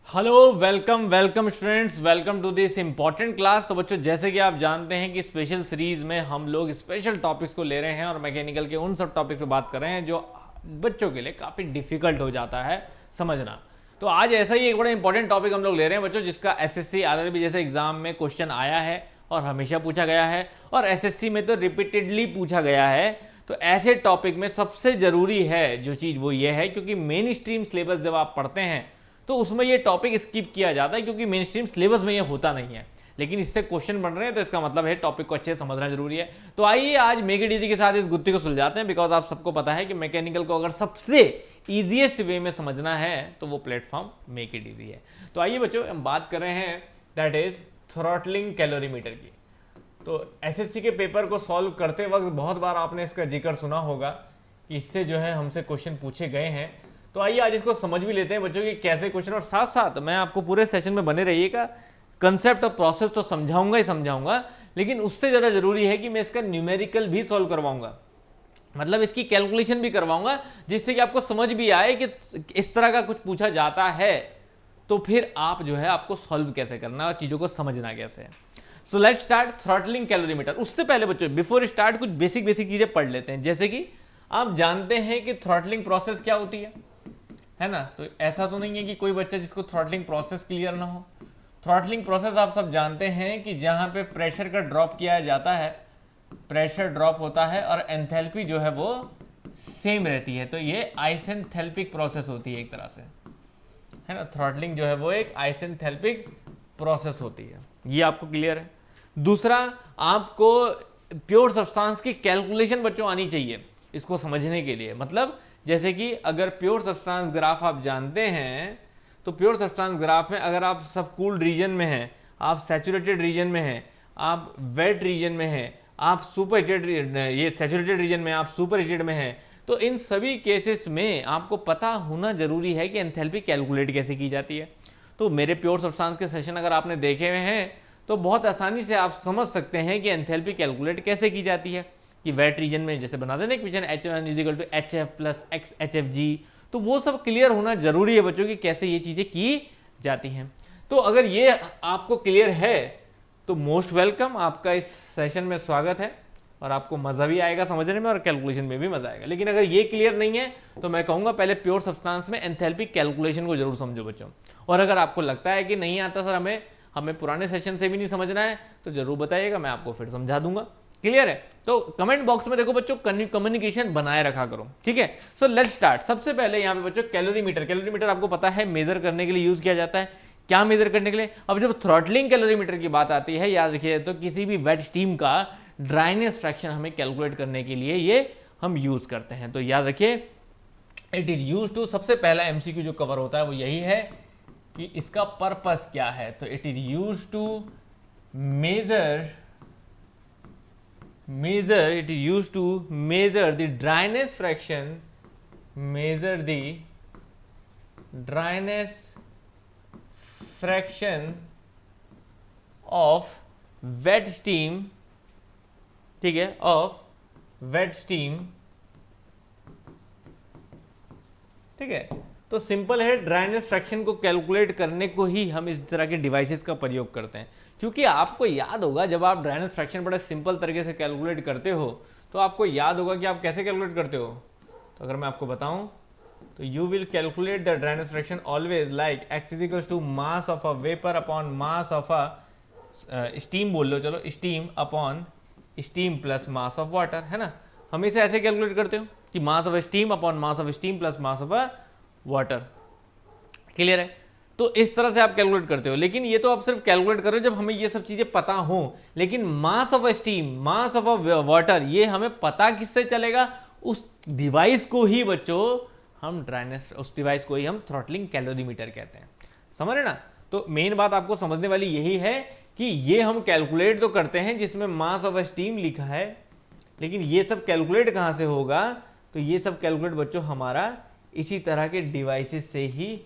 Hello welcome welcome students, welcome to this important class. तो बच्चों, जैसे कि आप जानते हैं कि स्पेशल सीरीज में हम लोग स्पेशल टॉपिक्स को ले रहे हैं और मैकेनिकल के उन सब टॉपिक पे बात कर रहे हैं जो बच्चों के लिए काफ़ी डिफिकल्ट हो जाता है समझना। तो आज ऐसा ही एक बड़ा इंपॉर्टेंट टॉपिक हम लोग ले रहे हैं बच्चों, जिसका एसएससी आरआरबी जैसे एग्जाम में क्वेश्चन आया है और हमेशा पूछा गया है और एसएससी में तो रिपीटेडली पूछा गया है। तो ऐसे टॉपिक में सबसे ज़रूरी है जो चीज़ वो ये है, क्योंकि मेन स्ट्रीम सिलेबस जब आप पढ़ते हैं तो उसमें ये टॉपिक स्किप किया जाता है, क्योंकि मेन स्ट्रीम सिलेबस में ये होता नहीं है। लेकिन इससे क्वेश्चन बन रहे हैं तो इसका मतलब है टॉपिक को अच्छे से समझना जरूरी है। तो आइए आज मेक इट इजी के साथ इस गुत्थी को सुलझाते हैं, बिकॉज आप सबको पता है कि मैकेनिकल को अगर सबसे ईजीएस्ट वे में समझना है तो वो प्लेटफॉर्म मेक इट इजी है। तो आइए बच्चों, हम बात कर रहे हैं दैट इज थ्रॉटलिंग कैलोरीमीटर की। तो एसएससी के पेपर को सॉल्व करते वक्त बहुत बार आपने इसका जिक्र सुना होगा कि इससे जो है हमसे क्वेश्चन पूछे गए हैं। तो आइए आज इसको समझ भी लेते हैं बच्चों कि कैसे क्वेश्चन, और साथ साथ मैं आपको पूरे सेशन में बने रहिएगा। कंसेप्ट और प्रोसेस तो समझाऊंगा ही समझाऊंगा, लेकिन उससे ज़्यादा जरूरी है कि मैं इसका न्यूमेरिकल भी सॉल्व करवाऊंगा, मतलब इसकी कैलकुलेशन भी करवाऊंगा, जिससे कि आपको समझ भी आए कि इस तरह का कुछ पूछा जाता है तो फिर आप जो है आपको सॉल्व कैसे करना और चीज़ों को समझना कैसे है। So let's start throttling calorimeter. उससे पहले बच्चों, बिफोर स्टार्ट कुछ बेसिक बेसिक चीज़ें पढ़ लेते हैं। जैसे कि आप जानते हैं कि थ्रॉटलिंग प्रोसेस क्या होती है ना। तो ऐसा तो नहीं है कि कोई बच्चा जिसको थ्रॉटलिंग प्रोसेस क्लियर ना हो। थ्रॉटलिंग प्रोसेस आप सब जानते हैं कि जहां पे प्रेशर का ड्रॉप किया जाता है, प्रेशर ड्रॉप होता है और एंथैल्पी जो है वो सेम रहती है। तो ये आइसेंथैल्पिक प्रोसेस होती है एक तरह से, है ना। थ्रॉटलिंग जो है वो एक आइसेंथैल्पिक प्रोसेस होती है, ये आपको क्लियर है। दूसरा, आपको प्योर सब्सटेंस की कैलकुलेशन बच्चों आनी चाहिए इसको समझने के लिए। मतलब जैसे कि अगर प्योर सब्सटेंस ग्राफ आप जानते हैं, तो प्योर सब्सटेंस ग्राफ में अगर आप सब कूल्ड रीजन में हैं, आप सैचुरेटेड रीजन में हैं, आप वेट रीजन में हैं, आप सुपर हीटेड, ये सैचुरेटेड रीजन में, आप सुपर हीटेड में हैं, तो इन सभी केसेस में आपको पता होना जरूरी है कि एंथैल्पी कैलकुलेट कैसे की जाती है। तो मेरे प्योर सब्सटेंस के सेशन अगर आपने देखे हुए हैं तो बहुत आसानी से आप समझ सकते हैं कि एंथैल्पी कैलकुलेट कैसे की जाती है। कि वेट रीजन में जैसे बना देना equation H1 is equal to HF plus X HFG, तो वो सब क्लियर होना जरूरी है बच्चों कि कैसे ये चीज़ें की जाती हैं। तो अगर ये आपको क्लियर है तो मोस्ट वेलकम, आपका इस सेशन में स्वागत है और आपको मज़ा भी आएगा समझने में और कैलकुलेशन में भी मज़ा आएगा। लेकिन अगर ये क्लियर नहीं है तो मैं कहूँगा पहले प्योर सब्सटेंस में एंथैल्पी कैलकुलेशन को जरूर समझो बच्चों। और अगर आपको लगता है कि नहीं आता सर, हमें पुराने सेशन से भी नहीं समझना है, तो जरूर बताइएगा, मैं आपको फिर समझा दूंगा। क्लियर है? तो कमेंट बॉक्स में देखो बच्चों, कम्युनिकेशन बनाए रखा करो, ठीक है। So let's start. सबसे पहले यहाँ पे बच्चों कैलोरीमीटर, कैलोरीमीटर आपको पता है मेजर करने के लिए यूज किया जाता है। क्या मेजर करने के लिए? अब जब थ्रॉटलिंग कैलोरीमीटर की बात आती है, याद रखिए, तो किसी भी वेट स्टीम का ड्राइनेस फ्रैक्शन हमें कैलकुलेट करने के लिए ये हम यूज करते हैं। तो याद रखिए, इट इज यूज टू, सबसे पहला एमसीक्यू जो कवर होता है वो यही है कि इसका पर्पस क्या है। तो it is used to it is used to measure the dryness fraction, measure the dryness fraction of wet steam, ठीक है, of wet steam, ठीक है। तो सिंपल है, ड्राइनेस फ्रैक्शन को कैलकुलेट करने को ही हम इस तरह के डिवाइसेस का प्रयोग करते हैं। क्योंकि आपको याद होगा जब आप ड्राइनेस फ्रैक्शन बड़े सिंपल तरीके से कैलकुलेट करते हो तो आपको याद होगा कि आप कैसे कैलकुलेट करते हो। तो अगर मैं आपको बताऊं तो you will calculate the dryness fraction always like x is equals to mass of a vapour upon mass of a steam, बोल लो चलो, steam upon steam plus mass of water, है ना। हमेशा ऐसे कैलकुलेट करते हो कि mass of steam upon mass of steam plus mass of water. Clear है? तो इस तरह से आप कैलकुलेट करते हो। लेकिन ये तो आप सिर्फ कैलकुलेट कर रहे हो जब हमें ये सब चीजें पता हो। लेकिन मास of steam, mass of water, ये हमें पता किससे चलेगा? उस डिवाइस को ही बच्चों हम ड्राइनेस, उस डिवाइस को ही हम थ्रॉटलिंग कैलोरीमीटर कहते हैं। समझ रहे ना? तो मेन बात आपको समझने वाली यही है कि ये हम कैलकुलेट तो करते हैं जिसमें मास ऑफ स्टीम लिखा है, लेकिन ये सब कैलकुलेट कहां से होगा? तो ये सब कैलकुलेट बच्चों हमारा इसी तरह के डिवाइसेस से ही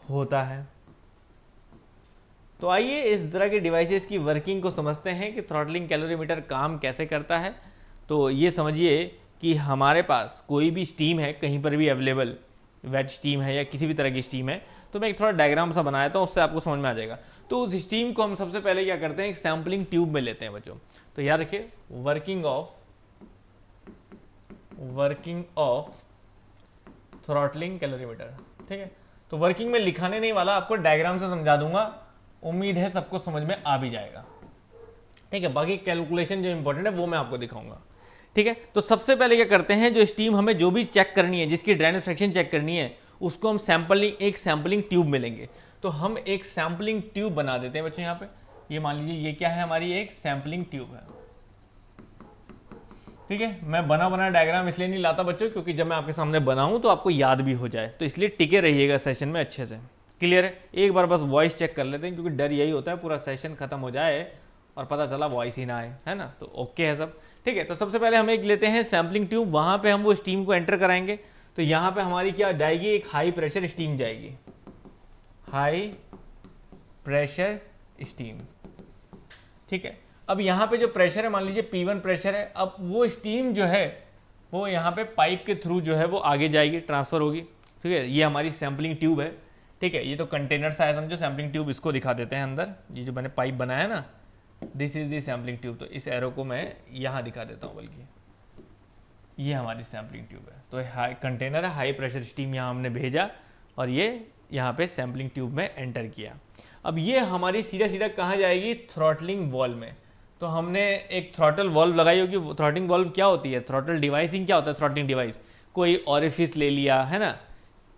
होता है। तो आइए इस तरह के डिवाइसेस की वर्किंग को समझते हैं कि थ्रॉटलिंग कैलोरीमीटर काम कैसे करता है। तो ये समझिए कि हमारे पास कोई भी स्टीम है कहीं पर भी अवेलेबल, वेट स्टीम है या किसी भी तरह की स्टीम है, तो मैं एक थोड़ा डायग्राम सा बनाया था, उससे आपको समझ में आ जाएगा। तो उस स्टीम को हम सबसे पहले क्या करते हैं, एक सैम्पलिंग ट्यूब में लेते हैं बच्चों। तो याद रखिए वर्किंग ऑफ थ्रॉटलिंग कैलोरीमीटर, ठीक है। तो वर्किंग में लिखाने नहीं वाला, आपको डायग्राम से समझा दूंगा, उम्मीद है सबको समझ में आ भी जाएगा, ठीक है। बाकी कैलकुलेशन जो इंपॉर्टेंट है वो मैं आपको दिखाऊंगा, ठीक है। तो सबसे पहले क्या करते हैं, जो स्टीम हमें जो भी चेक करनी है, जिसकी ड्रेनेज फ्रैक्शन चेक करनी है, उसको हम एक सैम्पलिंग ट्यूब में लेंगे। तो हम एक सैम्पलिंग ट्यूब बना देते हैं बच्चों। यहाँ पे ये मान लीजिए ये क्या है, हमारी एक सैम्पलिंग ट्यूब है, ठीक है। मैं बना डायग्राम इसलिए नहीं लाता बच्चों, क्योंकि जब मैं आपके सामने बनाऊं तो आपको याद भी हो जाए, तो इसलिए टिके रहिएगा सेशन में अच्छे से। क्लियर है? एक बार बस वॉइस चेक कर लेते हैं, क्योंकि डर यही होता है पूरा सेशन खत्म हो जाए और पता चला वॉइस ही ना आए, है ना। तो ओके है सब, ठीक है। तो सबसे पहले हम एक लेते हैं सैम्पलिंग ट्यूब, वहां पे हम वो स्टीम को एंटर कराएंगे। तो यहाँ पे हमारी क्या जाएगी, एक हाई प्रेशर स्टीम जाएगी, हाई प्रेशर स्टीम, ठीक है। अब यहाँ पे जो प्रेशर है, मान लीजिए P1 प्रेशर है। अब वो स्टीम जो है वो यहाँ पे पाइप के थ्रू जो है वो आगे जाएगी, ट्रांसफर होगी, ठीक है। ये हमारी सैम्पलिंग ट्यूब है, ठीक है। ये तो कंटेनर सा है समझो, सैम्पलिंग ट्यूब इसको दिखा देते हैं अंदर। ये जो मैंने पाइप बनाया ना, this is the sampling tube. तो इस एरो को मैं यहाँ दिखा देता हूँ, बल्कि ये हमारी सैम्पलिंग ट्यूब है। तो हाई कंटेनर है, हाई प्रेशर स्टीम यहाँ हमने भेजा और ये यहाँ पे सैम्पलिंग ट्यूब में एंटर किया। अब ये हमारी सीधा कहाँ जाएगी, थ्रॉटलिंग वॉल्व में। तो हमने एक थ्रॉटल वॉल्व लगाई होगी। थ्रॉटलिंग वॉल्व क्या होती है, थ्रॉटल डिवाइसिंग क्या होता है, थ्रॉटलिंग डिवाइस कोई ऑरिफिस ले लिया है ना,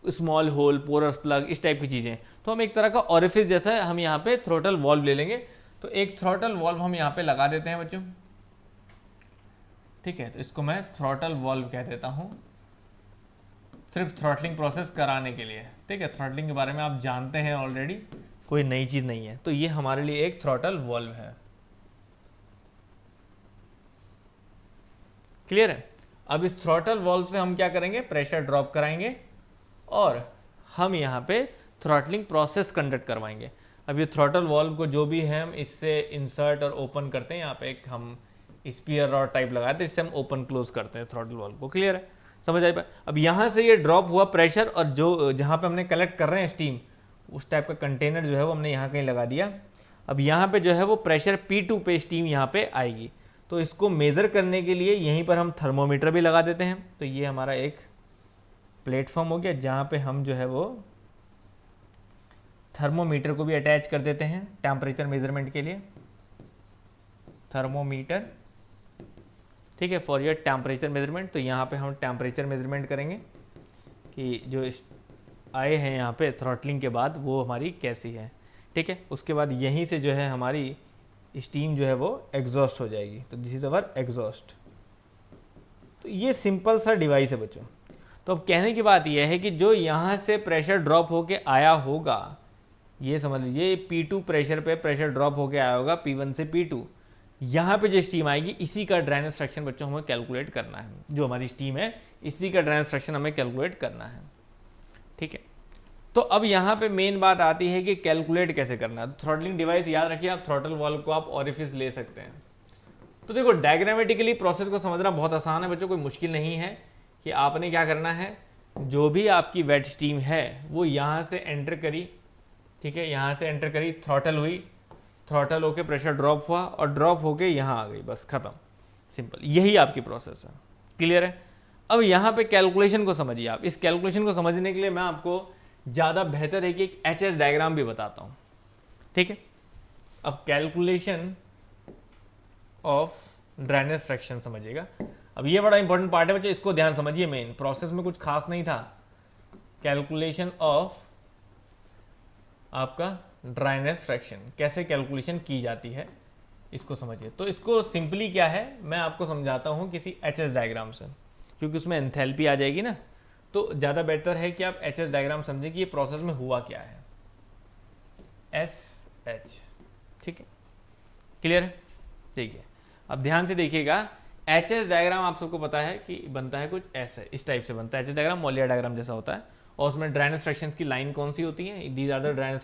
स्मॉल होल, पोरस प्लग, इस टाइप की चीज़ें। तो हम एक तरह का ऑरिफिस जैसा हम यहाँ पे थ्रॉटल वॉल्व ले लेंगे। तो एक थ्रॉटल वॉल्व हम यहाँ पे लगा देते हैं बच्चों, ठीक है। तो इसको मैं थ्रॉटल वॉल्व कह देता हूँ, सिर्फ थ्रॉटलिंग प्रोसेस कराने के लिए, ठीक है। थ्रॉटलिंग के बारे में आप जानते हैं ऑलरेडी, कोई नई चीज़ नहीं है। तो ये हमारे लिए एक थ्रॉटल वॉल्व है, क्लियर है। अब इस थ्रॉटल वॉल्व से हम क्या करेंगे, प्रेशर ड्रॉप कराएंगे और हम यहाँ पे थ्रॉटलिंग प्रोसेस कंडक्ट करवाएंगे। अब ये थ्रॉटल वॉल्व को जो भी है हम इससे इंसर्ट और ओपन करते हैं। यहाँ पे एक हम स्पीयर रॉड टाइप लगाते हैं, इससे हम ओपन क्लोज करते हैं थ्रॉटल वॉल्व को, क्लियर है, समझ आई बात। अब यहाँ से ये ड्रॉप हुआ प्रेशर, और जो जहाँ पे हमने कलेक्ट कर रहे हैं स्टीम, उस टाइप का कंटेनर जो है वो हमने यहाँ कहीं लगा दिया। अब यहाँ पे जो है वो प्रेशर P2 पे स्टीम यहाँ पे आएगी। तो इसको मेज़र करने के लिए यहीं पर हम थर्मोमीटर भी लगा देते हैं। तो ये हमारा एक प्लेटफॉर्म हो गया, जहाँ पे हम जो है वो थर्मोमीटर को भी अटैच कर देते हैं टेम्परेचर मेजरमेंट के लिए, थर्मोमीटर, ठीक है, फॉर योर टेम्परेचर मेजरमेंट। तो यहाँ पे हम टेम्परेचर मेजरमेंट करेंगे कि जो आए हैं यहाँ पे थ्रॉटलिंग के बाद वो हमारी कैसी है, ठीक है। उसके बाद यहीं से जो है हमारी स्टीम जो है वो एग्जॉस्ट हो जाएगी। तो दिस इज अवर एग्जॉस्ट। तो ये सिंपल सा डिवाइस है बच्चों। तो अब कहने की बात यह है कि जो यहाँ से प्रेशर ड्रॉप होके आया होगा, ये समझ लीजिए P2 प्रेशर पे प्रेशर ड्रॉप होके आया होगा P1 से P2, यहाँ पे जो स्टीम आएगी इसी का ड्रेनेज फ्रैक्शन बच्चों हमें कैलकुलेट करना है। जो हमारी स्टीम है इसी का ड्रेनेज फ्रैक्शन हमें कैलकुलेट करना है, ठीक है। तो अब यहाँ पे मेन बात आती है कि कैलकुलेट कैसे करना है। थ्रॉटलिंग डिवाइस याद रखिए, आप थ्रॉटल वॉल्व को आप ऑरिफिस ले सकते हैं। तो देखो डायग्रामेटिकली प्रोसेस को समझना बहुत आसान है बच्चों, कोई मुश्किल नहीं है। कि आपने क्या करना है, जो भी आपकी वेट स्टीम है वो यहाँ से एंटर करी, ठीक है, यहाँ से एंटर करी, थ्रॉटल हुई, थ्रॉटल होके प्रेशर ड्रॉप हुआ और ड्रॉप होके यहाँ आ गई, बस खत्म, सिंपल, यही आपकी प्रोसेस है, क्लियर है। अब यहाँ पे कैलकुलेशन को समझिए आप। इस कैलकुलेशन को समझने के लिए मैं आपको ज़्यादा बेहतर है कि एक HS डायग्राम भी बताता हूँ, ठीक है। अब कैलकुलेशन ऑफ ड्रेनेज फ्रैक्शन समझिएगा। अब ये बड़ा इंपॉर्टेंट पार्ट है बच्चों, इसको ध्यान समझिए। मेन प्रोसेस में कुछ खास नहीं था। कैलकुलेशन ऑफ आपका ड्रेनेज फ्रैक्शन, कैसे कैलकुलेशन की जाती है इसको समझिए। तो इसको सिंपली क्या है मैं आपको समझाता हूँ किसी HS डायग्राम से, क्योंकि उसमें एंथैल्पी आ जाएगी ना। तो ज़्यादा बेहतर है कि आप HS डायग्राम समझें कि ये प्रोसेस में हुआ क्या है। SH, ठीक है, क्लियर है। देखिए अब ध्यान से देखिएगा, HS डायग्राम आप सबको पता है कि बनता है कुछ ऐसे, इस टाइप से बनता है। HS डायग्राम मोलियर डायग्राम जैसा होता है, और उसमें ड्रेनेज फ्रैक्शंस की लाइन कौन सी होती है, these are the drainage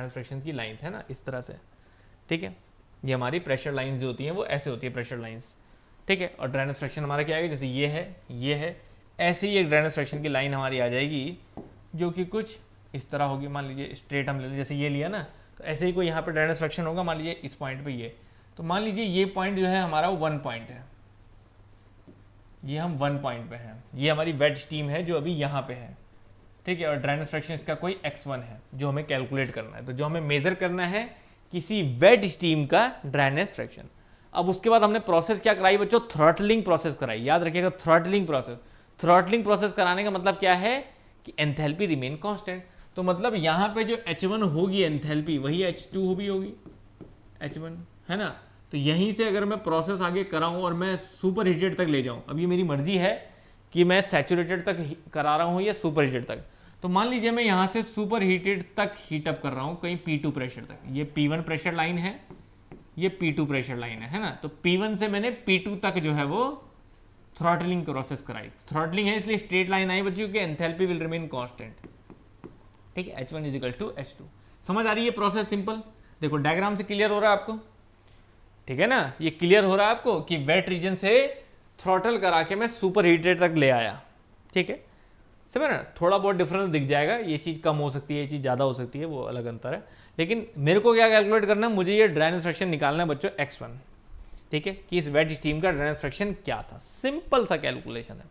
fractions की लाइंस है ना, इस तरह से, ठीक है। ये हमारी प्रेशर लाइंस जो होती हैं वो ऐसे होती है, प्रेशर लाइंस, ठीक है। और ड्रेनेज फ्रैक्शन हमारा क्या आएगा, जैसे ये है, ऐसे ही एक ड्रेनेज फ्रैक्शन की लाइन हमारी आ जाएगी जो कि कुछ इस तरह होगी, मान लीजिए स्ट्रेट हम ले लें, जैसे ये लिया ना, तो ऐसे ही कोई यहाँ पे ड्राइनेस फ्रैक्शन होगा, मान लीजिए इस पॉइंट पे ये, तो मान लीजिए ये पॉइंट जो है हमारा वो 1 पॉइंट है, ये हम 1 पॉइंट पे हैं, ये हमारी वेट स्टीम है जो अभी यहाँ पे है, ठीक है, और ड्राइनेस फ्रैक्शन इसका कोई x1 है जो हमें कैलकुलेट करना है। तो जो हमें मेजर करना है किसी वेट स्टीम का ड्राइनेस फ्रैक्शन। अब उसके बाद हमने प्रोसेस क्या कराई बच्चों, थ्रॉटलिंग प्रोसेस कराई, याद रखिएगा थ्रॉटलिंग प्रोसेस। थ्रॉटलिंग प्रोसेस कराने का मतलब क्या है कि एंथैल्पी रिमेन कांस्टेंट, तो मतलब यहाँ पे जो H1 होगी एंथैल्पी वही H2 भी होगी, H1 है ना। तो यहीं से अगर मैं प्रोसेस आगे कराऊं और मैं सुपर हीटेड तक ले जाऊं, अब ये मेरी मर्जी है कि मैं सैचुरेटेड तक करा रहा हूं या सुपर हीटेड तक। तो मान लीजिए मैं यहाँ से सुपर हीटेड तक हीटअप कर रहा हूँ कहीं P2 प्रेशर तक, ये P1 प्रेशर लाइन है, ये P2 प्रेशर लाइन है ना। तो P1 से मैंने P2 तक जो है वो थ्रॉटलिंग प्रोसेस कराई, थ्रॉटलिंग है इसलिए स्ट्रेट लाइन आई बच्चों कि एंथैल्पी विल रिमेन कांस्टेंट, ठीक है, H1 इज टू H2। समझ आ रही है प्रोसेस सिंपल, देखो डायग्राम से क्लियर हो रहा है आपको, ठीक है ना, ये क्लियर हो रहा है आपको कि वेट रीजन से थ्रॉटल करा के मैं सुपर हीटेड तक ले आया, ठीक है, समझ ना। थोड़ा बहुत डिफरेंस दिख जाएगा, ये चीज़ कम हो सकती है, ये चीज़ ज़्यादा हो सकती है, वो अलग अंतर है, लेकिन मेरे को क्या कैलकुलेट करना है, मुझे ये ड्राइनेस फ्रैक्शन निकालना है बच्चों x1, ठीक है, कि इस वेट स्टीम का ड्राइनेस फ्रैक्शन क्या था, सिंपल सा कैलकुलेशन है,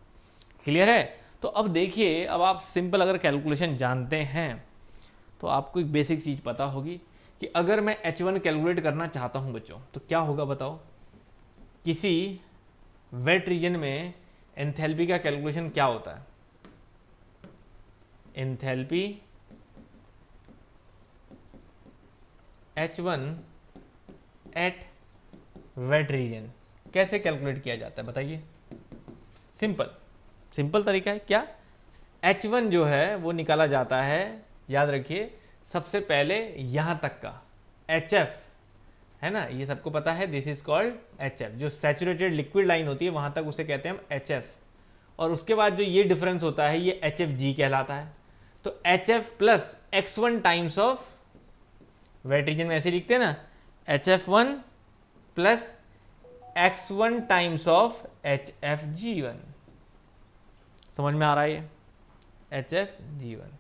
क्लियर है। तो अब देखिए, अब आप सिंपल अगर कैलकुलेशन जानते हैं तो आपको एक बेसिक चीज़ पता होगी कि अगर मैं H1 कैलकुलेट करना चाहता हूं बच्चों तो क्या होगा बताओ, किसी वेट रीजन में एंथैल्पी का कैलकुलेशन क्या होता है, enthalpy H1 at wet region कैसे कैलकुलेट किया जाता है बताइए। सिंपल तरीका है, क्या H1 जो है वो निकाला जाता है, याद रखिए सबसे पहले यहां तक का HF है ना, ये सबको पता है, दिस इज कॉल्ड HF, जो सैचुरेटेड लिक्विड लाइन होती है वहां तक उसे कहते हैं हम HF, और उसके बाद जो ये डिफरेंस होता है ये HFG कहलाता है। तो HF plus x1 times of wet region में ऐसे लिखते हैं ना, HF1 plus x1 times of HFG1, समझ में आ रहा है ये HFG1,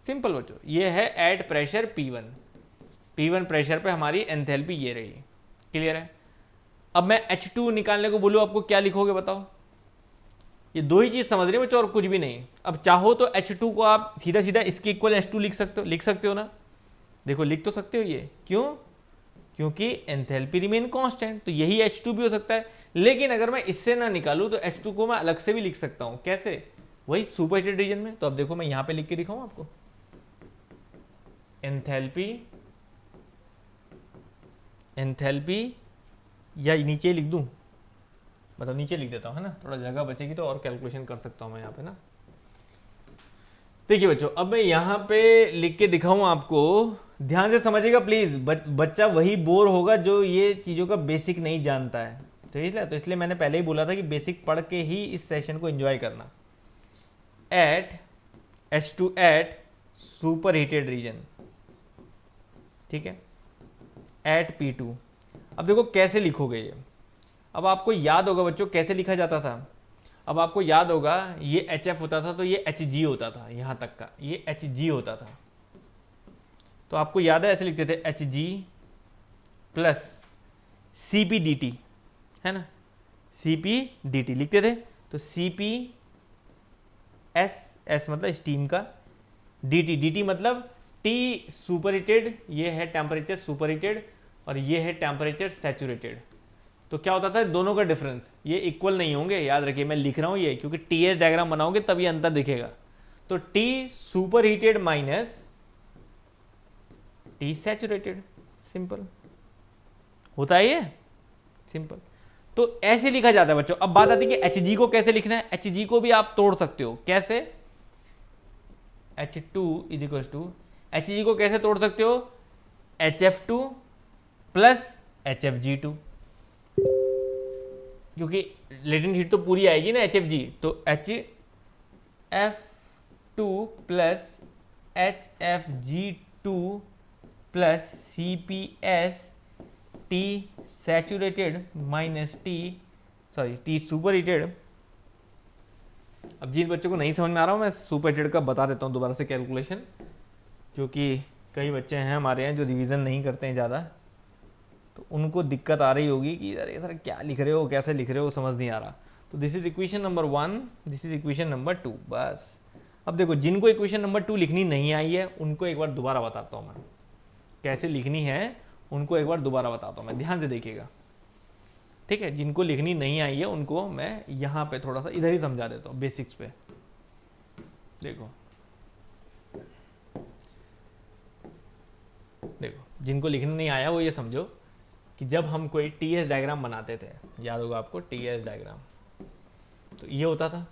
सिंपल बच्चों, ये है एट प्रेशर P1 प्रेशर पे हमारी एंथैल्पी ये रही, क्लियर है। अब मैं H2 निकालने को बोलूं, आपको क्या लिखोगे बताओ, ये दो ही चीज समझ रहे हो बच्चों और कुछ भी नहीं। अब चाहो तो H2 को आप सीधा सीधा इसके इक्वल H2 लिख सकते हो ना, देखो लिख तो सकते हो ये, क्यों, क्योंकि एंथैल्पी रिमेन कांस्टेंट, तो यही H2 भी हो सकता है। लेकिन अगर मैं इससे ना निकालूं तो H2 को मैं अलग से भी लिख सकता हूं, कैसे, वही सुपर हीटेड रीजन में। तो अब देखो मैं यहां पे लिख के दिखाऊं आपको, एंथैल्पी या नीचे लिख दूं, मतलब नीचे लिख देता हूं है ना, थोड़ा जगह बचेगी तो और कैलकुलेशन कर सकता हूं मैं यहाँ पे ना। देखिए बच्चों, अब मैं यहाँ पे लिख के दिखाऊं आपको, ध्यान से समझिएगा प्लीज, बच्चा वही बोर होगा जो ये चीजों का बेसिक नहीं जानता है, तो इसलिए मैंने पहले ही बोला था कि बेसिक पढ़ के ही इस सेशन को एंजॉय करना। At H2 at super heated region, ठीक है, एट P2। अब देखो कैसे लिखोगे ये, अब आपको याद होगा बच्चों कैसे लिखा जाता था, अब आपको याद होगा ये HF होता था तो ये HG होता था, यहां तक का ये HG होता था, तो आपको याद है ऐसे लिखते थे HG प्लस CPDT, है ना, CPDT लिखते थे, तो CP S मतलब स्टीम का, DT मतलब T सुपर हीटेड, ये है टेम्परेचर सुपर हीटेड और ये है टेम्परेचर सैचुरेटेड। तो क्या होता था दोनों का डिफरेंस, ये इक्वल नहीं होंगे, याद रखिए मैं लिख रहा हूं ये क्योंकि TS डायग्राम बनाओगे तब ये अंतर दिखेगा। तो T super heated minus T saturated, simple होता है ये, सिंपल। तो ऐसे लिखा जाता है बच्चों। अब बात आती है कि Hg को कैसे लिखना है, Hg को भी आप तोड़ सकते हो, कैसे, H2 is equal to, Hg को कैसे तोड़ सकते हो, HF2 प्लस HFG2, क्योंकि लेटेंट हीट तो पूरी आएगी ना HFG, तो HF2 plus HFG2 plus CPS T saturated minus T super heated अब जिन बच्चों को नहीं समझ में आ रहा हूँ मैं सुपर हीटेड का बता देता हूँ दोबारा से कैलकुलेशन, क्योंकि कई बच्चे हैं हमारे यहाँ जो रिवीजन नहीं करते हैं ज़्यादा, तो उनको दिक्कत आ रही होगी कि अरे सर क्या लिख रहे हो, कैसे लिख रहे हो, समझ नहीं आ रहा। तो this is equation number 1, this is equation number 2, बस। अब देखो जिनको इक्वेशन नंबर 2 लिखनी नहीं आई है उनको एक बार दोबारा बताता हूँ मैं कैसे लिखनी है, उनको एक बार दोबारा बताता हूँ मैं, ध्यान से देखिएगा, ठीक है। जिनको लिखनी नहीं आई है उनको मैं यहाँ पे थोड़ा सा इधर ही समझा देता हूँ, बेसिक्स पे। देखो देखो जिनको लिखने नहीं आया वो ये समझो कि जब हम कोई टीएस डायग्राम बनाते थे, याद होगा आपको टीएस डायग्राम, तो ये होता था।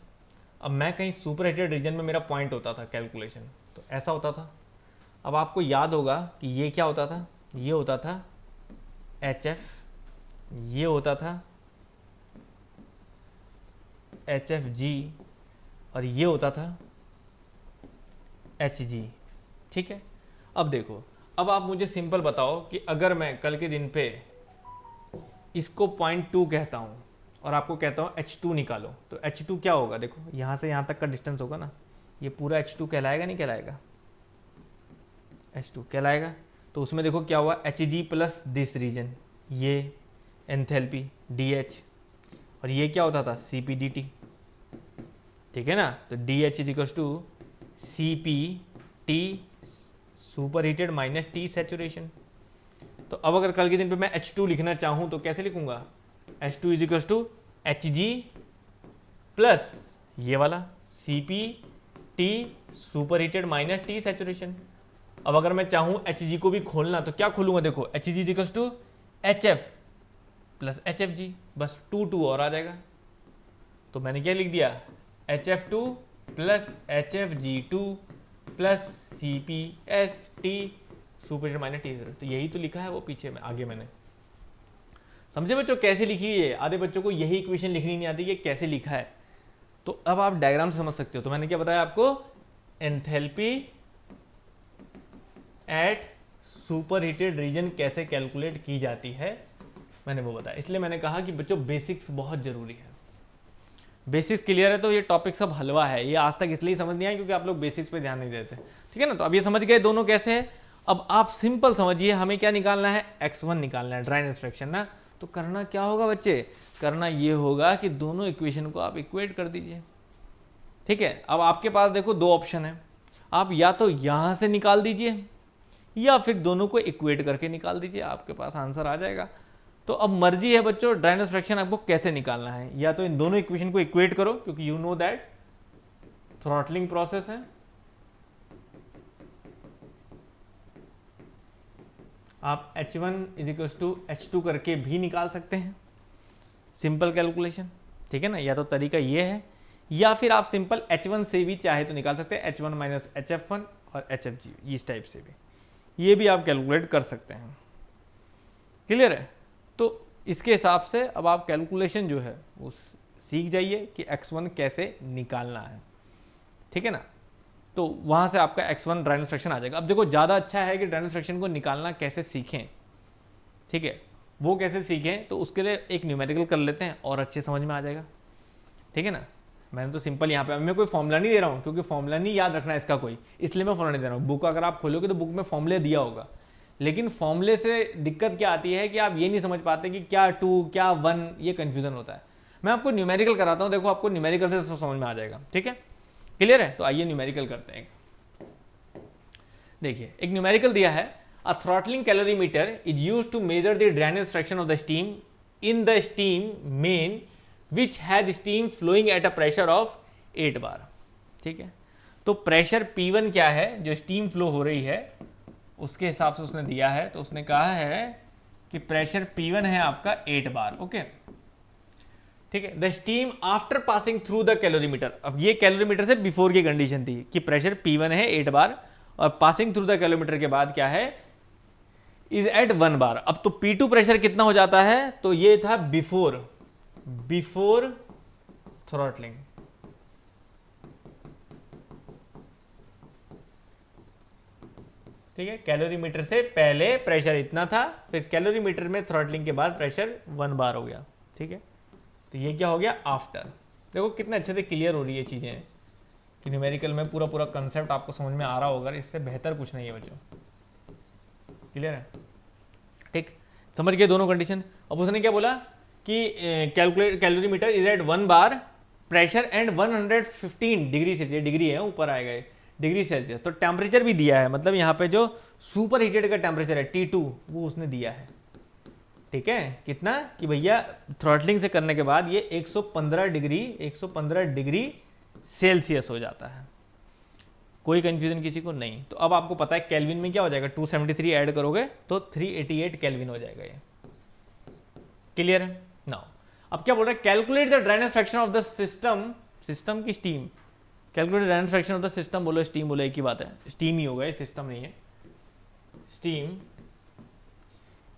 अब मैं कहीं सुपर हीटेड रीजन में मेरा पॉइंट होता था कैलकुलेशन, तो ऐसा होता था। अब आपको याद होगा कि ये क्या होता था, ये होता था HF, ये होता था HFG, और ये होता था HG, ठीक है। अब देखो, अब आप मुझे सिंपल बताओ कि अगर मैं कल के दिन पे इसको 0.2 कहता हूँ और आपको कहता हूँ H2 निकालो, तो H2 क्या होगा? देखो यहाँ से यहाँ तक का डिस्टेंस होगा ना, ये पूरा H2 कहलाएगा नहीं कहलाएगा? H2 कहलाएगा। तो उसमें देखो क्या हुआ, Hg प्लस दिस रीजन, ये एंथैल्पी DH, और ये क्या होता था CpDT, ठीक है ना। तो DH is equals to CpT super heated minus T saturation. तो अब अगर कल के दिन पे मैं H2 लिखना चाहूं तो कैसे लिखूंगा? H2 is equals to Hg plus ये वाला CpT super heated minus T saturation. अब अगर मैं चाहूं Hg को भी खोलना तो क्या खोलूंगा? देखो Hg is equals to HF plus HFG, बस 2 और आ जाएगा। तो मैंने क्या लिख दिया, HF2 plus HFG2 plus CpST super heated minus T। तो यही तो लिखा है वो पीछे में आगे मैंने, समझे बच्चों कैसे लिखी है? आधे बच्चों को यही इक्वेशन लिखनी नहीं आती कि कैसे लिखा है। तो अब आप डायग्राम से समझ सकते हो। तो मैंने क्या बताया आपको, enthalpy at super heated region कैसे कैलकुलेट की जाती है, मैंने वो बताया। इसलिए मैंने कहा कि बच्चों बेसिक्स बहुत जरूरी है। बेसिक्स क्लियर है तो ये टॉपिक सब हलवा है। ये आज तक इसलिए समझ नहीं आया क्योंकि आप लोग बेसिक्स पे ध्यान नहीं देते, ठीक है ना। तो अब ये समझ गए दोनों कैसे है। अब आप सिंपल समझिए, हमें क्या निकालना है, x1 निकालना है, ड्राइनेज फ्रैक्शन ना। तो करना क्या होगा बच्चे, करना ये होगा कि दोनों इक्वेशन को आप इक्वेट कर दीजिए, ठीक है। अब आपके पास देखो दो ऑप्शन है, आप या तो यहां से निकाल दीजिए या फिर दोनों को इक्वेट करके निकाल दीजिए, आपके पास आंसर आ जाएगा। तो अब मर्जी है बच्चों ड्राइनेज फ्रैक्शन आपको कैसे निकालना है, या तो इन दोनों इक्वेशन को इक्वेट करो क्योंकि you know that throttling process है, आप H1 is equals to H2 करके भी निकाल सकते हैं, सिंपल कैलकुलेशन, ठीक है ना। या तो तरीका ये है, या फिर आप सिंपल H1 से भी चाहे तो निकाल सकते हैं, H1 माइनस HF1 और HFG, इस टाइप से भी ये भी आप कैलकुलेट कर सकते हैं। क्लियर है? तो इसके हिसाब से अब आप कैलकुलेशन जो है वो सीख जाइए कि x1 कैसे निकालना है, ठीक है ना। तो वहां से आपका x1 ड्राइनेज फ्रैक्शन आ जाएगा। अब देखो ज़्यादा अच्छा है कि ड्राइनेज फ्रैक्शन को निकालना कैसे सीखें, ठीक है। वो कैसे सीखें तो उसके लिए एक न्यूमेरिकल कर लेते हैं और अच्छे समझ में आ जाएगा, ठीक है ना। मैंने तो सिंपल यहाँ पे, मैं कोई फॉर्मूला नहीं दे रहा हूँ क्योंकि फॉर्मूला नहीं याद रखना है इसका कोई, इसलिए मैं फॉर्मूला नहीं दे रहा हूँ। बुक अगर आप खोलोगे तो बुक में फॉर्मूले दिया होगा, लेकिन फॉर्मूले से दिक्कत क्या आती है कि आप ये नहीं समझ पाते कि क्या 2 क्या 1, ये कंफ्यूजन होता है। मैं आपको न्यूमेरिकल कराता हूँ, देखो आपको न्यूमेरिकल से समझ में आ जाएगा, ठीक है। क्लियर है? तो आइए न्यूमेरिकल करते हैं। देखिए एक न्यूमेरिकल दिया है, a throttling calorimeter is used to measure the drainage fraction of the steam in the steam main which has steam flowing at a pressure of 8 bar, ठीक है। तो प्रेशर P1 क्या है जो स्टीम फ्लो हो रही है उसके हिसाब से उसने दिया है। तो उसने कहा है कि प्रेशर P1 है आपका 8 बार, ओके, ठीक है। The steam after passing through the calorimeter, अब ये कैलोरीमीटर से बिफोर की कंडीशन थी कि प्रेशर P1 है 8 बार और पासिंग थ्रू द कैलोरीमीटर के बाद क्या है, इज एट 1 बार। अब तो P2 प्रेशर कितना हो जाता है, तो ये था बिफोर थ्रॉटलिंग, ठीक है। कैलोरीमीटर से पहले प्रेशर इतना था, फिर कैलोरीमीटर में थ्रॉटलिंग के बाद प्रेशर 1 बार हो गया, ठीक है। तो ये क्या हो गया, आफ्टर, देखो कितने अच्छे से क्लियर हो रही है चीज़ें कि न्यूमेरिकल में पूरा पूरा कंसेप्ट आपको समझ में आ रहा होगा, इससे बेहतर कुछ नहीं है बच्चों। क्लियर है? ठीक, समझ गए दोनों कंडीशन। अब उसने क्या बोला कि calculate calorimeter is at 1 bar pressure and 115 degree Celsius, degree है ऊपर आएगा ये डिग्री सेल्सियस, तो टेम्परेचर भी दिया है, मतलब यहाँ पे जो सुपर हीटेड का टेम्परेचर है T2 वो उसने दिया है। ठीक है, कितना कि भैया थ्रॉटलिंग से करने के बाद ये 115 डिग्री सेल्सियस हो जाता है। कोई कंफ्यूजन किसी को नहीं। तो अब आपको पता है केल्विन में क्या हो जाएगा, 273 ऐड करोगे तो 388 केल्विन हो जाएगा ये। क्लियर है? नाउ अब क्या बोल रहा है, calculate the dryness fraction of the system, system की steam, calculate dryness fraction of the system, बोलो स्टीम बोलो एक ही बात है, स्टीम ही होगा, सिस्टम नहीं है, steam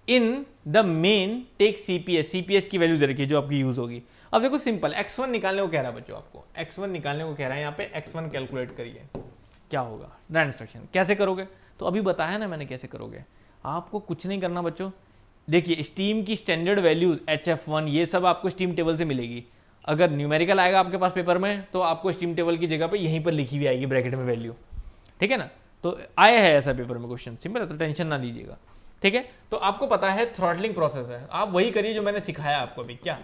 in the main take CPS, CPS की वैल्यू दे रखी है जो आपकी यूज होगी। अब देखो सिंपल, x1 निकालने को कह रहा है बच्चों, आपको x1 निकालने को कह रहा है, यहाँ पे x1 कैलकुलेट करिए क्या होगा ड्राइनेस फ्रैक्शन। कैसे करोगे, तो अभी बताया ना मैंने कैसे करोगे, आपको कुछ नहीं करना बच्चों। देखिए स्टीम की स्टैंडर्ड वैल्यूज HF1 ये सब आपको स्टीम टेबल से मिलेगी। अगर न्यूमेरिकल आएगा आपके पास पेपर में तो आपको स्टीम टेबल की जगह पे यहीं पर लिखी हुई आएगी ब्रैकेट में वैल्यू। ठीक है ना, तो आया है ऐसा पेपर में क्वेश्चन, सिंपल है, तो टेंशन ना लीजिएगा। ठीक है, तो आपको पता है थ्रॉटलिंग प्रोसेस है, आप वही करिए जो मैंने सिखाया आपको अभी। क्या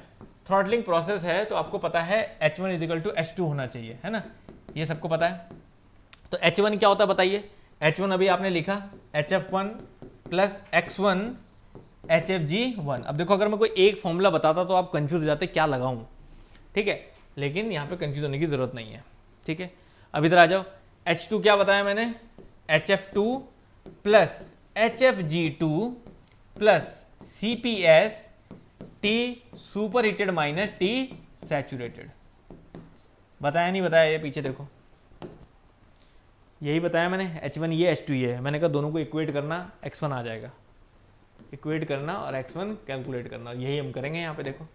थ्रॉटलिंग प्रोसेस है, तो आपको पता है H1 = H2 होना चाहिए, है ना, ये सबको पता है। तो H1 क्या होता है बताइए, H1 अभी आपने लिखा HF1 + X1 HFG1। अब देखो अगर मैं कोई एक फॉर्मूला बताता तो आप कंफ्यूज हो जाते क्या लगाऊं, ठीक है, लेकिन यहाँ पे कंफ्यूज होने की जरूरत नहीं है। ठीक है, अब इधर आ जाओ, H2 क्या बताया मैंने, HF2 + HFG2 + CPS T super heated - T saturated. बताया नहीं बताया, ये पीछे देखो यही बताया मैंने, H1 ये H2 ये है, मैंने कहा दोनों को इक्वेट करना, X1 आ जाएगा, इक्वेट करना और X1 कैलकुलेट करना, यही हम करेंगे यहाँ पे। देखो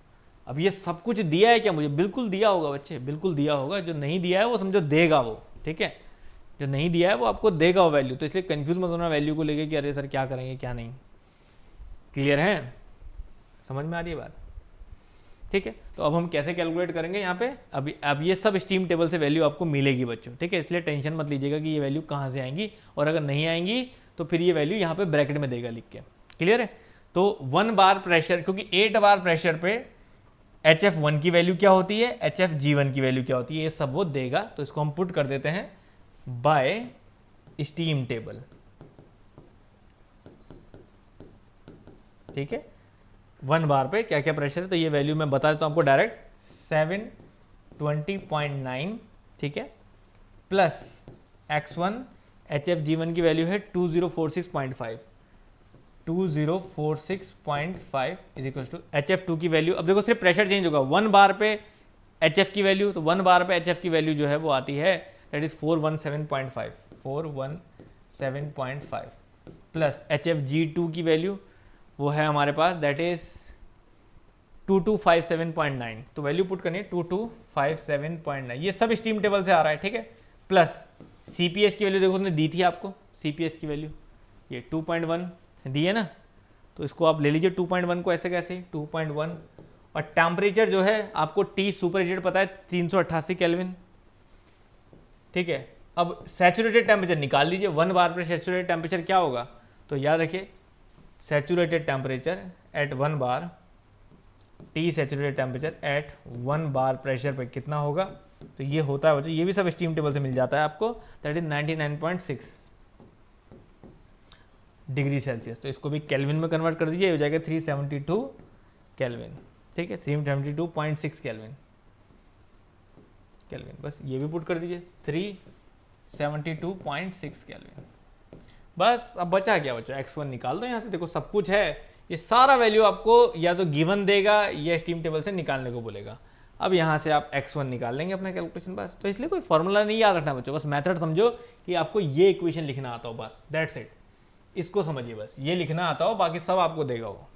अब ये सब कुछ दिया है क्या मुझे, बिल्कुल दिया होगा बच्चे, बिल्कुल दिया होगा, जो नहीं दिया है वो समझो देगा वो। ठीक है, जो नहीं दिया है वो आपको देगा वो वैल्यू, तो इसलिए कंफ्यूज मत होना वैल्यू को लेके कि अरे सर क्या करेंगे क्या नहीं। क्लियर है, समझ में आ रही है बात? ठीक है, तो अब हम कैसे कैलकुलेट करेंगे यहाँ पे, अब ये सब स्टीम टेबल से वैल्यू आपको मिलेगी बच्चों। ठीक है, इसलिए टेंशन मत लीजिएगा कि ये वैल्यू कहाँ से आएंगी, और अगर नहीं आएंगी तो फिर ये वैल्यू यहाँ पे ब्रैकेट में देगा लिख के। क्लियर है, तो 1 बार प्रेशर, क्योंकि 8 बार प्रेशर पे HF1 की वैल्यू क्या होती है, HFG1 की वैल्यू क्या होती है, ये सब वो देगा। तो इसको हम पुट कर देते हैं बाय स्टीम टेबल। ठीक है, 1 बार पे क्या क्या प्रेशर है, तो ये वैल्यू मैं बता देता हूं आपको डायरेक्ट, 720.9। ठीक है, प्लस X1 HFG1 की वैल्यू है 2046.5, 2046.5 = HF2 की वैल्यू। अब देखो सिर्फ प्रेशर चेंज होगा, 1 बार पे HF की वैल्यू, तो 1 बार पे HF की वैल्यू जो है वो आती है दैट इज 417.5, 417.5 प्लस HFG2 की वैल्यू वो है हमारे पास दैट इज 2257.9, तो वैल्यू पुट करनी है 2257.9, ये सब स्टीम टेबल से आ रहा है। ठीक है, प्लस CPS की वैल्यू देखो उसने दी थी आपको, CPS की वैल्यू ये 2.1 दी है ना, तो इसको आप ले लीजिए 2.1 को ऐसे कैसे 2.1, और टेम्परेचर जो है आपको T सुपर हीटेड पता है 388 केल्विन। ठीक है, अब सैचुरेटेड टेम्परेचर निकाल लीजिए, 1 बार पर सैचुरेटेड टेम्परेचर क्या होगा, तो याद रखिए saturated temperature at 1 bar, T saturated temperature at 1 bar pressure पे कितना होगा, तो ये होता है बच्चों, ये भी सब स्टीम टेबल से मिल जाता है आपको, दैट इज 99.6 डिग्री सेल्सियस। तो इसको भी केल्विन में कन्वर्ट कर दीजिए, हो जाएगा 372 केल्विन। ठीक है, 372.6 केल्विन, बस ये भी पुट कर दीजिए 372.6 केल्विन। बस अब बचा क्या बच्चों, X1 निकाल दो यहाँ से, देखो सब कुछ है, ये सारा वैल्यू आपको या तो गिवन देगा या स्टीम टेबल से निकालने को बोलेगा। अब यहाँ से आप X1 निकाल लेंगे अपना कैलकुलेशन, बस। तो इसलिए कोई फॉर्मूला नहीं याद रखना बच्चों, बस मेथड समझो कि आपको ये इक्वेशन लिखना आता हो, बस दैट्स इट, इसको समझिए, बस ये लिखना आता हो, बाकी सब आपको देगा वो।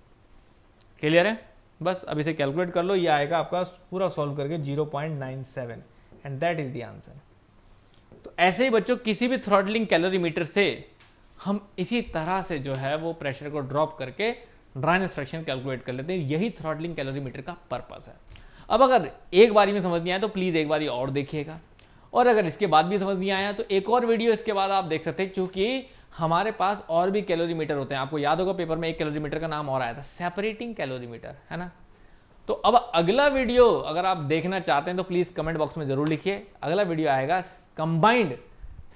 क्लियर है, बस अब इसे कैलकुलेट कर लो, ये आएगा आपका पूरा सॉल्व करके 0.97 and that is the answer. तो ऐसे ही बच्चों किसी भी थ्रॉटलिंग कैलोरीमीटर से हम इसी तरह से जो है वो प्रेशर को ड्रॉप करके ड्राइनेस फ्रैक्शन कैलकुलेट कर लेते हैं, यही थ्रॉटलिंग कैलोरीमीटर का पर्पस है। अब अगर एक बारी में समझ नहीं आया तो प्लीज़ एक बारी और देखिएगा, और अगर इसके बाद भी समझ नहीं आया तो एक और वीडियो इसके बाद आप देख सकते हैं, क्योंकि हमारे पास और भी कैलोरीमीटर होते हैं। आपको याद होगा पेपर में एक कैलोरीमीटर का नाम और आया था, सेपरेटिंग कैलोरीमीटर, है ना। तो अब अगला वीडियो अगर आप देखना चाहते हैं तो प्लीज़ कमेंट बॉक्स में जरूर लिखिए। अगला वीडियो आएगा combined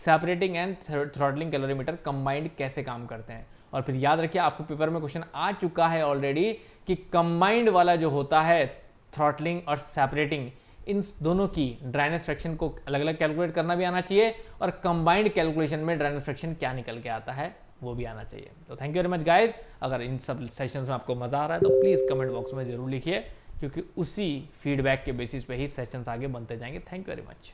separating and throttling calorimeter combined कैसे काम करते हैं। और फिर याद रखिए आपको पेपर में क्वेश्चन आ चुका है ऑलरेडी कि कंबाइंड वाला जो होता है थ्रॉटलिंग और सेपरेटिंग, इन दोनों की ड्राइनेज फ्रैक्शन को अलग अलग कैलकुलेट करना भी आना चाहिए, और कंबाइंड कैलकुलेशन में ड्राइनेज फ्रैक्शन क्या निकल के आता है वो भी आना चाहिए। तो thank you very much guys. अगर इन सब सेशंस में आपको मजा आ रहा है तो प्लीज कमेंट बॉक्स में जरूर लिखिए, क्योंकि उसी फीडबैक के बेसिस पे ही सेशंस आगे बनते जाएंगे। Thank you very much.